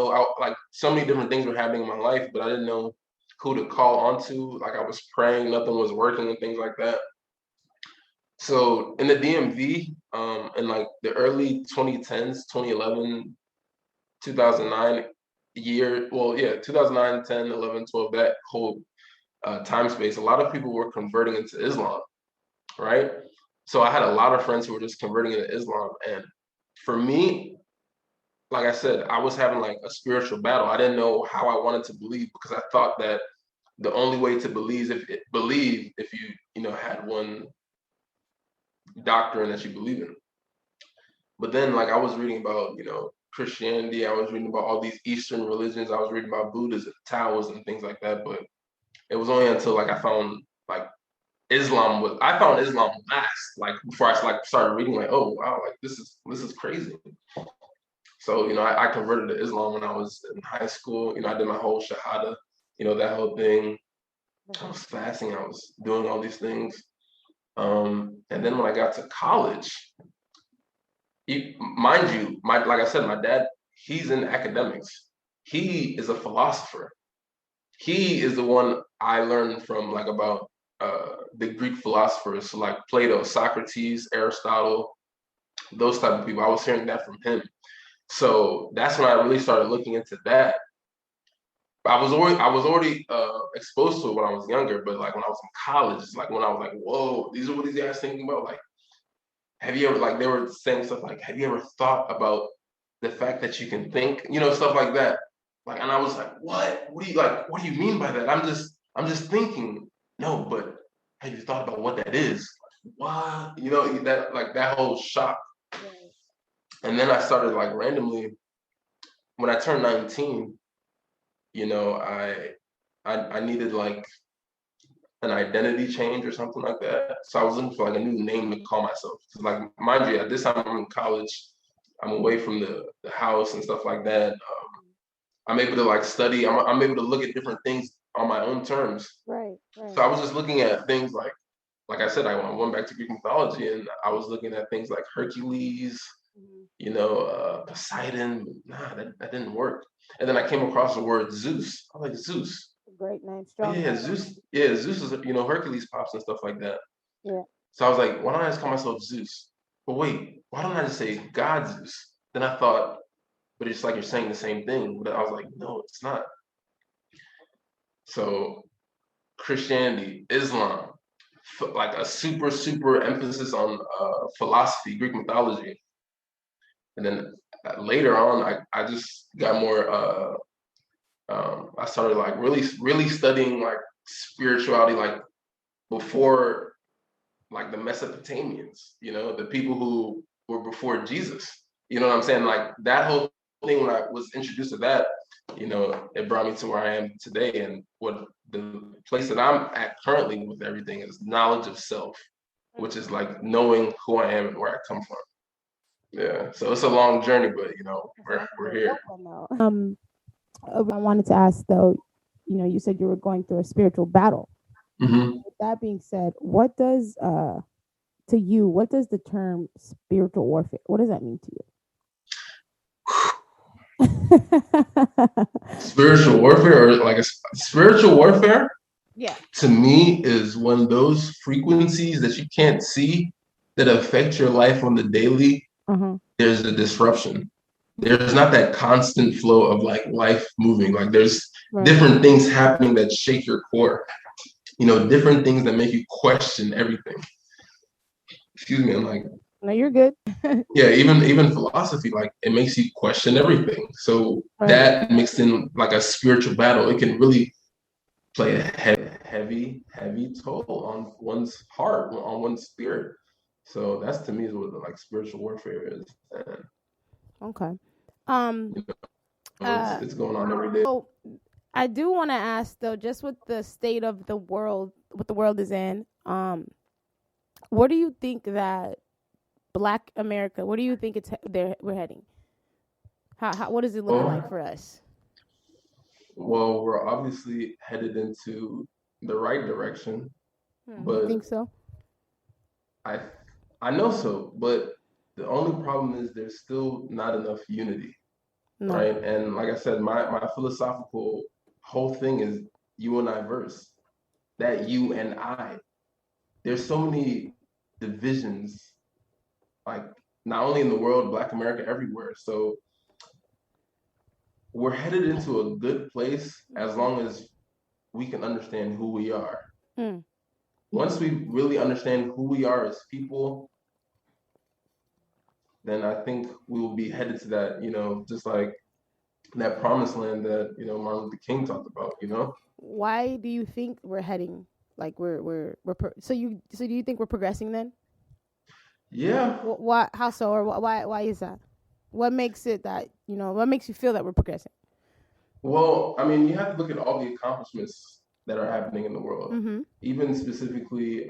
know, like so many different things were happening in my life, but I didn't know who to call onto. Like I was praying, nothing was working and things like that. So in the DMV, in like the early 2010s, 2011, 2009 year, well, yeah, 2009, 10, 11, 12, that whole time space, a lot of people were converting into Islam, right? So I had a lot of friends who were just converting into Islam. And for me, like I said, I was having like a spiritual battle. I didn't know how I wanted to believe because I thought that the only way to believe if you had one doctrine that you believe in. But then like I was reading about Christianity, I was reading about all these Eastern religions, I was reading about Buddhism, Taoism, and things like that. But it was only until like I found like I found Islam last, like before I like started reading, like, oh wow, like this is crazy. So I converted to Islam when I was in high school. I did my whole shahada, that whole thing. I was fasting, I was doing all these things. And then when I got to college, mind you, like I said, my dad, he's in academics. He is a philosopher. He is the one I learned from, like about the Greek philosophers, so like Plato, Socrates, Aristotle, those type of people. I was hearing that from him. So that's when I really started looking into that. I was already exposed to it when I was younger, but like when I was in college, like when I was like, whoa, these are what these guys thinking about. Like, have you ever, like they were saying stuff like, have you ever thought about the fact that you can think, stuff like that. Like, and I was like, what? What do you mean by that? I'm just thinking. No, but have you thought about what that is? What? That like that whole shock. And then I started like randomly when I turned 19, I needed like an identity change or something like that. So I was looking for like a new name to call myself. Like, mind you, at this time I'm in college, I'm away from the house and stuff like that. I'm able to like study. I'm able to look at different things on my own terms. Right. So I was just looking at things like I said, I went back to Greek mythology and I was looking at things like Hercules, Poseidon. Nah, that didn't work. And then I came across the word Zeus. I was like, Zeus. Great name, Oh, strong. yeah, Zeus. Yeah, Zeus is Hercules pops and stuff like that. Yeah. So I was like, why don't I just call myself Zeus? But wait, why don't I just say God Zeus? Then I thought, but it's like you're saying the same thing. But I was like, no, it's not. So Christianity, Islam, like a super emphasis on philosophy, Greek mythology, and then later on, I just got more. I started like really studying like spirituality, like before like the Mesopotamians, the people who were before Jesus. You know what I'm saying? Like that whole thing, when I was introduced to that, it brought me to where I am today. And what the place that I'm at currently with everything is knowledge of self, which is like knowing who I am and where I come from. Yeah. So it's a long journey, but we're here. I wanted to ask though, you said you were going through a spiritual battle. Mm-hmm. With that being said, what does what does the term spiritual warfare, what does that mean to you? Spiritual warfare, or like spiritual warfare, Yeah. to me is when those frequencies that you can't see that affect your life on the daily, there's a disruption. There's not that constant flow of like life moving. Like there's different things happening that shake your core. Different things that make you question everything. Excuse me, I'm like, no, you're good. yeah, even philosophy, like it makes you question everything. So that mixed in like a spiritual battle, it can really play a heavy toll on one's heart, on one's spirit. So that's, to me, is what like spiritual warfare is. And, Okay. it's going on every day. So I do want to ask though, just with the state of the world, what the world is in, where do you think that Black America, where do you think we're heading? How what does it look like for us? Well, we're obviously headed into the right direction, but you think so? I know so, but the only problem is there's still not enough unity. No. right? And like I said, my philosophical whole thing is you and I verse. That you and I. There's so many divisions, like not only in the world, Black America, everywhere. So we're headed into a good place as Mm-hmm. long as we can understand who we are. Mm. Once we really understand who we are as people, then I think we will be headed to that, just like that promised land that, Martin Luther King talked about, Why do you think we're heading like so do you think we're progressing then? Yeah. Why, how so, or why is that? What makes it that, what makes you feel that we're progressing? Well, I mean, you have to look at all the accomplishments that are happening in the world, Mm-hmm. even specifically,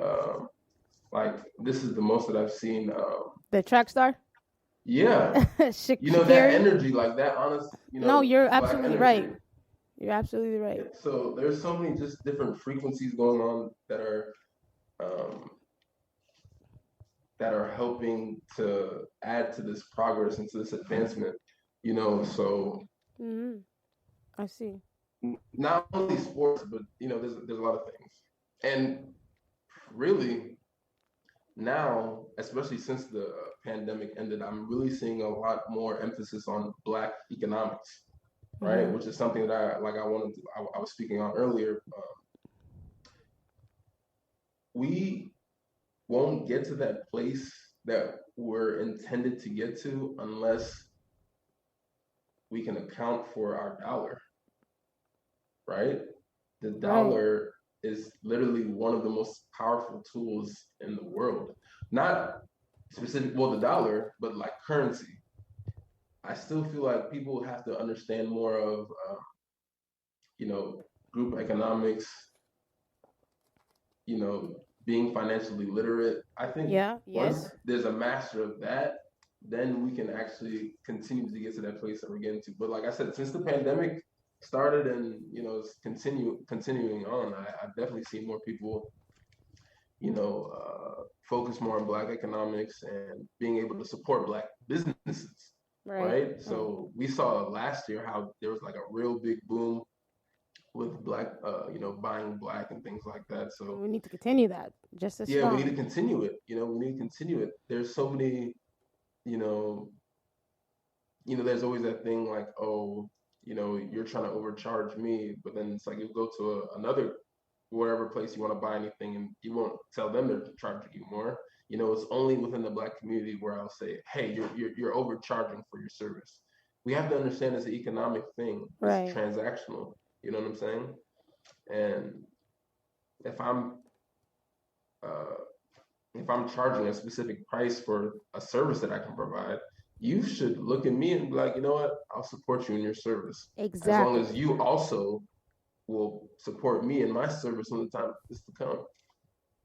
like this is the most that I've seen. The track star. Yeah, that Shakari. energy, like that honest, No, you're Black absolutely right. energy. You're absolutely Yeah. right. So there's so many just different frequencies going on um, that are helping to add to this progress and to this advancement. So Mm-hmm. I see. not only sports, but there's a lot of things, and really now, especially since the pandemic ended, I'm really seeing a lot more emphasis on Black economics, right? Mm-hmm. Which is something that I was speaking on earlier. We won't get to that place that we're intended to get to unless we can account for our dollar, right? The Right. dollar is literally one of the most powerful tools in the world. Not specific, well, the dollar, but like currency. I still feel like people have to understand more of, you know, group economics, being financially literate. I think Yeah. once Yes. there's a master of that, then we can actually continue to get to that place that we're getting to. But like I said, since the pandemic started and it's continuing on, I've definitely seen more people, focus more on Black economics and being able to support Black businesses, Right. right? Right. So we saw last year how there was like a real big boom with Black, buying Black and things like that. So We need to continue that just as yeah, we need to strong. continue it. We need to continue it. There's so many, you know, there's always that thing like, oh, you're trying to overcharge me, but then it's like you go to another wherever place you want to buy anything, and you won't tell them they're charging you more. It's only within the Black community where I'll say, hey, you're overcharging for your service. We have to understand it's an economic thing. It's Right. transactional. You know what I'm saying? And if I'm uh, if I'm charging a specific price for a service that I can provide, you should look at me and be like, you know what, I'll support you in your service as long as Exactly. you also will support me in my service when the time is to come.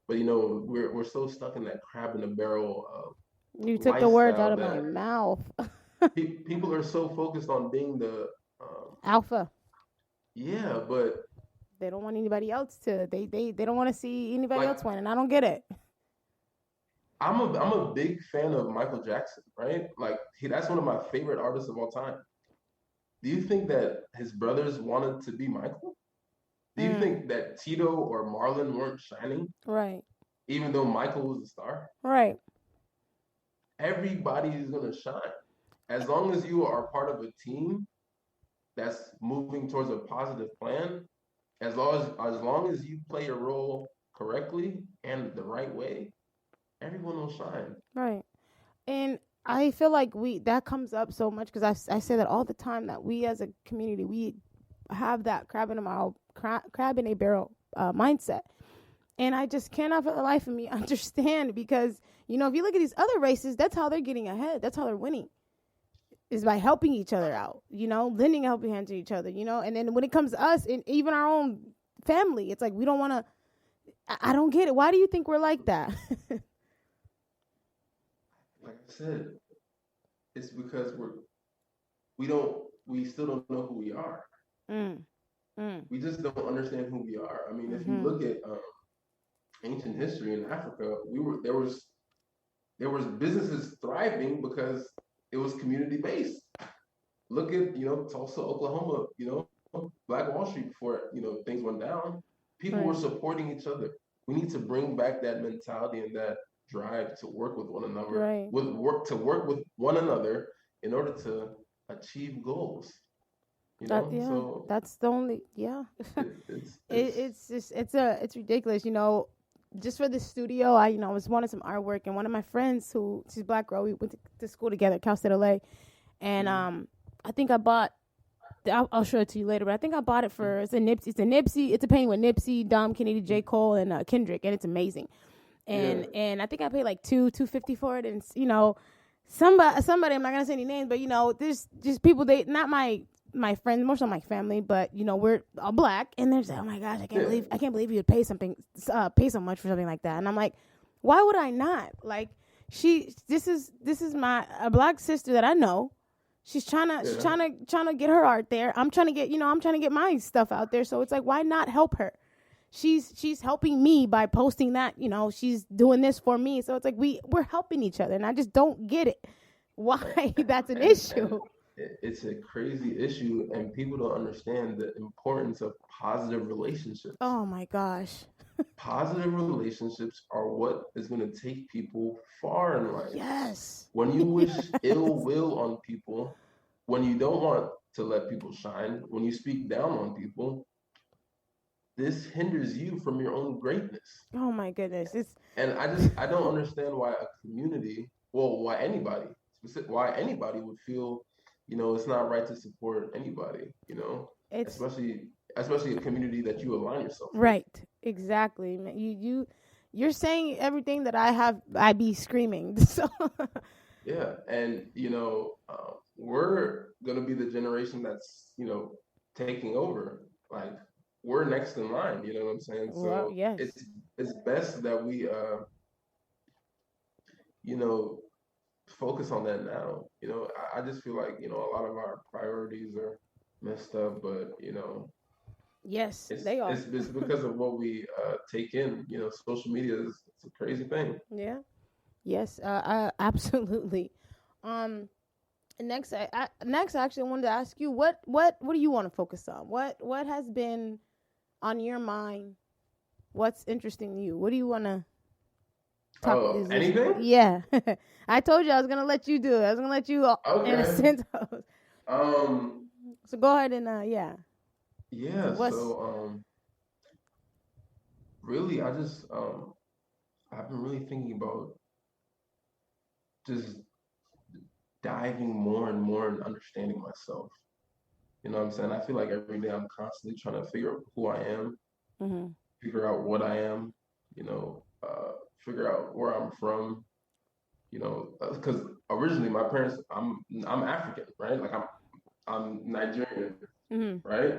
But we're so stuck in that crab in the barrel You took the words out lifestyle of my that mouth. people are so focused on being the Alpha. yeah, but They don't want anybody else to. They don't want to see anybody like else win, and I don't get it. I'm a big fan of Michael Jackson, right? Like that's one of my favorite artists of all time. Do you think that his brothers wanted to be Michael? Do you Mm, think that Tito or Marlon weren't shining, right. even though Michael was a star? Right. Everybody is gonna shine as long as you are part of a team that's moving towards a positive plan. As long as you play your role correctly and the right way, everyone will shine. Right. And I feel like we that comes up so much because I say that all the time that we as a community we have that crab in a barrel mindset, and I just cannot for the life of me understand because if you look at these other races, that's how they're getting ahead. That's how they're winning is by helping each other out. Lending a helping hand to each other. And then when it comes to us and even our own family, it's like we don't want to. I don't get it. Why do you think we're like that? Like I said, it's because we still don't know who we are. mm, mm, We just don't understand who we are. I mean, if you mm-hmm. look at ancient history in Africa, there was businesses thriving because it was community based. look at, Tulsa, Oklahoma, Black Wall Street before, things went down. People were Right. supporting each other. We need to bring back that mentality and that drive to work with one another, Right. to work with one another in order to achieve goals. Yeah, So that's the only yeah. it's It's just it's ridiculous, you know. Just for the studio, I was wanting some artwork, and one of my friends who she's a black girl, we went to school together, Cal State LA, and mm, I think I bought. I'll show it to you later, but I think I bought it mm, for it's a painting with Nipsey, Dom Kennedy, J Cole, and Kendrick, and it's amazing. yeah, And I think I paid like $250 for it, and somebody I'm not gonna say any names, but there's just people, they not my friends, more so my family, but we're all black, and they're like, oh my gosh, yeah, I can't believe you would pay so much for something like that, and I'm like, why would I not? Like, this is my a black sister that I know. yeah. Trying to get her art there. I'm trying to get my stuff out there. So it's like, why not help her? She's helping me by posting that. She's doing this for me. So it's like we're helping each other, and I just don't get it. Why that's an And issue? it's a crazy issue, and people don't understand the importance of positive relationships. Oh my gosh. Positive relationships are what is going to take people far in life. Yes. When you wish ill will on people, when you don't want to let people shine, when you speak down on people, this hinders you from your own greatness. Oh my goodness. It's And I don't understand why a community, well, why anybody would feel, it's not right to support anybody, it's especially especially a community that you align yourself with. right. Exactly. You're saying everything that I be screaming. So Yeah, and we're gonna be the generation that's taking over. Like, we're next in line. You know what I'm saying? well, So yes. it's best that we you know focus on that now. I just feel like a lot of our priorities are messed up, but Yes, it's they are. it's, it's because of what we take in. Social media is it's a crazy thing. Yeah. Yes, absolutely. Um, next, I actually wanted to ask you, what do you want to focus on? What has been on your mind? What's interesting to you? What do you want to talk? Oh, anything? Yeah? I told you I was gonna let you do it. I was gonna let you, in a Okay. sense. Um. So go ahead and yeah. So Yeah. what's So really, I've been really thinking about just diving more and more and understanding myself. You know what I'm saying? I feel like every day I'm constantly trying to figure out who I am, mm-hmm. figure out what I am, figure out where I'm from, because originally my parents, I'm African, right? Like I'm Nigerian, Mm-hmm. right?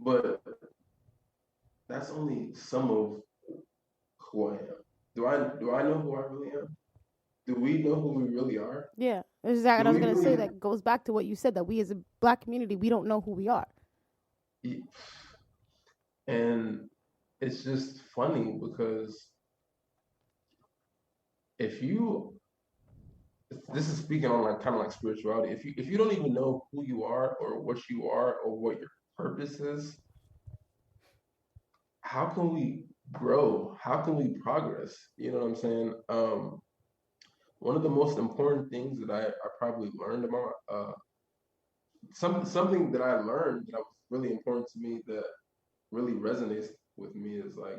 But that's only some of who I am. Do I know who I really am? Do we know who we really are? Yeah, exactly. Do I was we gonna say really? that goes back to what you said, that we as a black community, we don't know who we are. And it's just funny because if you, this is speaking on like kind of like spirituality. If you don't even know who you are or what you are or what your purpose is, how can we grow? How can we progress? You know what I'm saying? One of the most important things that I probably learned about something that I learned that was really important to me that really resonates with me is like,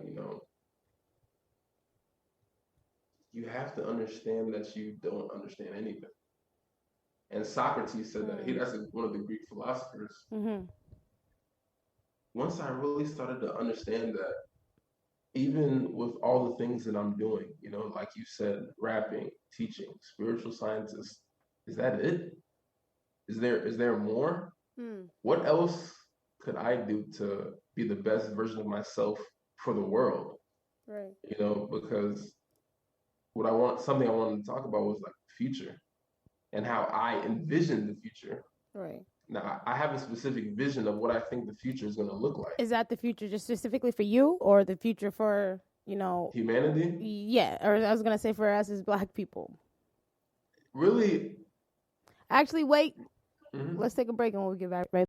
you have to understand that you don't understand anything. And Socrates said that. Mm. That's one of the Greek philosophers. Mm-hmm. Once I really started to understand that, even with all the things that I'm doing, like you said, rapping, teaching, spiritual scientist, is that it? Is there more? Mm. What else could I do to be the best version of myself for the world? Right. Because something I wanted to talk about was like the future and how I envision the future. Right. Now, I have a specific vision of what I think the future is going to look like. Is that the future just specifically for you, or the future for, Humanity, yeah, or I was gonna say for us as black people? really, Actually, wait. Mhm. Let's take a break and we'll get back right.